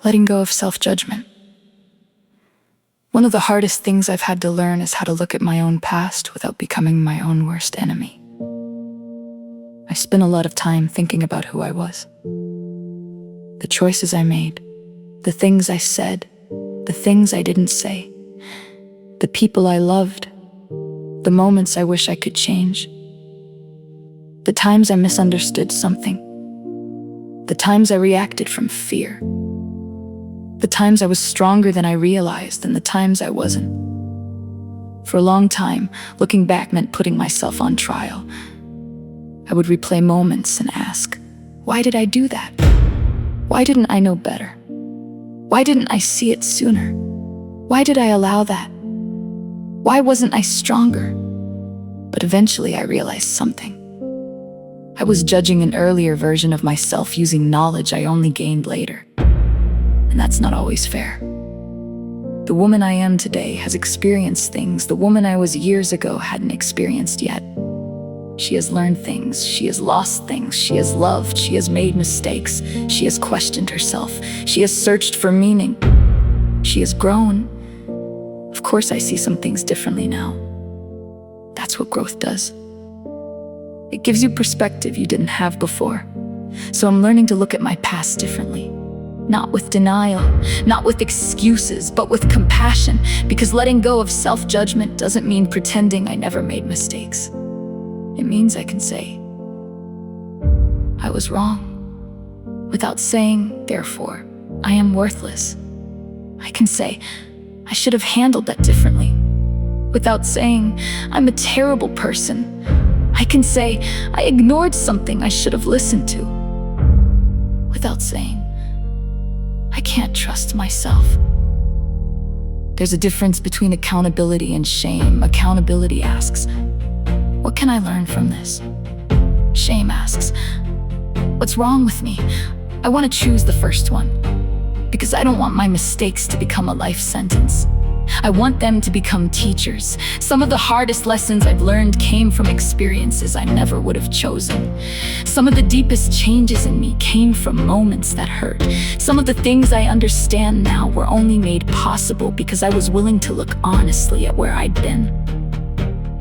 Letting go of self-judgment. One of the hardest things I've had to learn is how to look at my own past without becoming my own worst enemy. I spent a lot of time thinking about who I was. The choices I made, the things I said, the things I didn't say, the people I loved, the moments I wish I could change, the times I misunderstood something, the times I reacted from fear, the times I was stronger than I realized, and the times I wasn't. For a long time, looking back meant putting myself on trial. I would replay moments and ask, why did I do that? Why didn't I know better? Why didn't I see it sooner? Why did I allow that? Why wasn't I stronger? But eventually I realized something. I was judging an earlier version of myself using knowledge I only gained later. And that's not always fair. The woman I am today has experienced things the woman I was years ago hadn't experienced yet. She has learned things, she has lost things, she has loved, she has made mistakes, she has questioned herself, she has searched for meaning. She has grown. Of course I see some things differently now. That's what growth does. It gives you perspective you didn't have before. So I'm learning to look at my past differently. Not with denial, not with excuses, but with compassion, because letting go of self-judgment doesn't mean pretending I never made mistakes. It means I can say, I was wrong, without saying, therefore, I am worthless. I can say, I should have handled that differently, without saying, I'm a terrible person. I can say, I ignored something I should have listened to, without saying, I can't trust myself. There's a difference between accountability and shame. Accountability asks, what can I learn from this? Shame asks, what's wrong with me? I want to choose the first one, because I don't want my mistakes to become a life sentence. I want them to become teachers. Some of the hardest lessons I've learned came from experiences I never would have chosen. Some of the deepest changes in me came from moments that hurt. Some of the things I understand now were only made possible because I was willing to look honestly at where I'd been.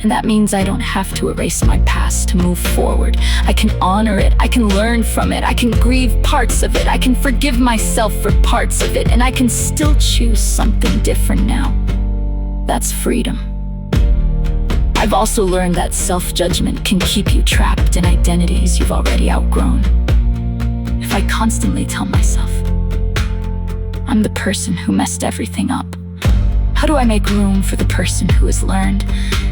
And that means I don't have to erase my past to move forward. I can honor it, I can learn from it, I can grieve parts of it, I can forgive myself for parts of it, and I can still choose something different now. That's freedom. I've also learned that self-judgment can keep you trapped in identities you've already outgrown. If I constantly tell myself, I'm the person who messed everything up, how do I make room for the person who has learned?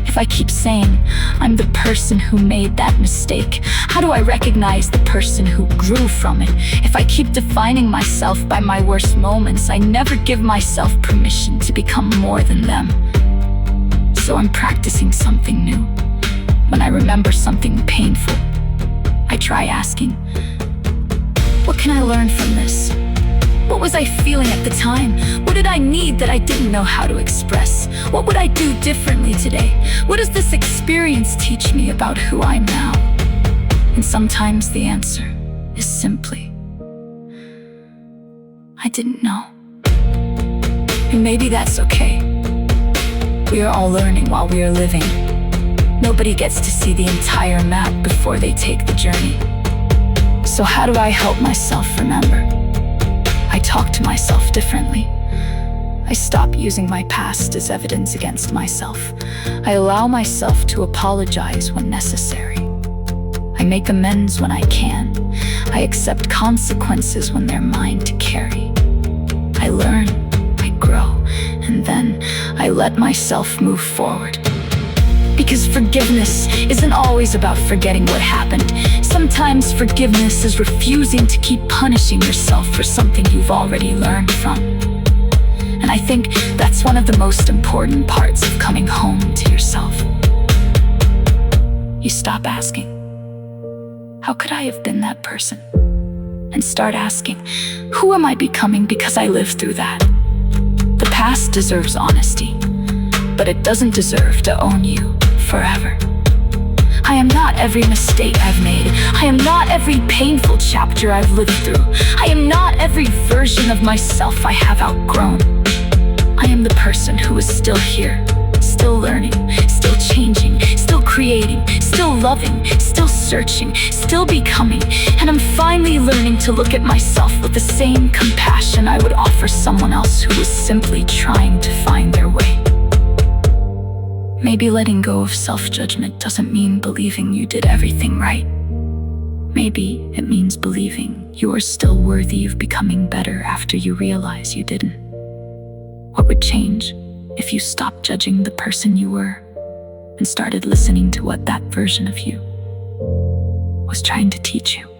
If I keep saying, I'm the person who made that mistake, how do I recognize the person who grew from it? If I keep defining myself by my worst moments, I never give myself permission to become more than them. So I'm practicing something new. When I remember something painful, I try asking, what can I learn from this? What was I feeling at the time? What did I need that I didn't know how to express? What would I do differently today? What does this experience teach me about who I am now? And sometimes the answer is simply, I didn't know. And maybe that's okay. We are all learning while we are living. Nobody gets to see the entire map before they take the journey. So how do I help myself remember? I talk to myself differently. I stop using my past as evidence against myself. I allow myself to apologize when necessary. I make amends when I can. I accept consequences when they're mine to carry. I learn, I grow, and then I let myself move forward. Because forgiveness isn't always about forgetting what happened. Sometimes forgiveness is refusing to keep punishing yourself for something you've already learned from. And I think that's one of the most important parts of coming home to yourself. You stop asking, how could I have been that person? And start asking, who am I becoming because I lived through that? The past deserves honesty, but it doesn't deserve to own you forever. I am not every mistake I've made. I am not every painful chapter I've lived through. I am not every version version of myself I have outgrown. I am the person who is still here, still learning, still changing, still creating, still loving, still searching, still becoming. And I'm finally learning to look at myself with the same compassion I would offer someone else who was simply trying to find their way. Maybe letting go of self-judgment doesn't mean believing you did everything right. Maybe it means believing you are still worthy of becoming better after you realize you didn't. What would change if you stopped judging the person you were and started listening to what that version of you was trying to teach you?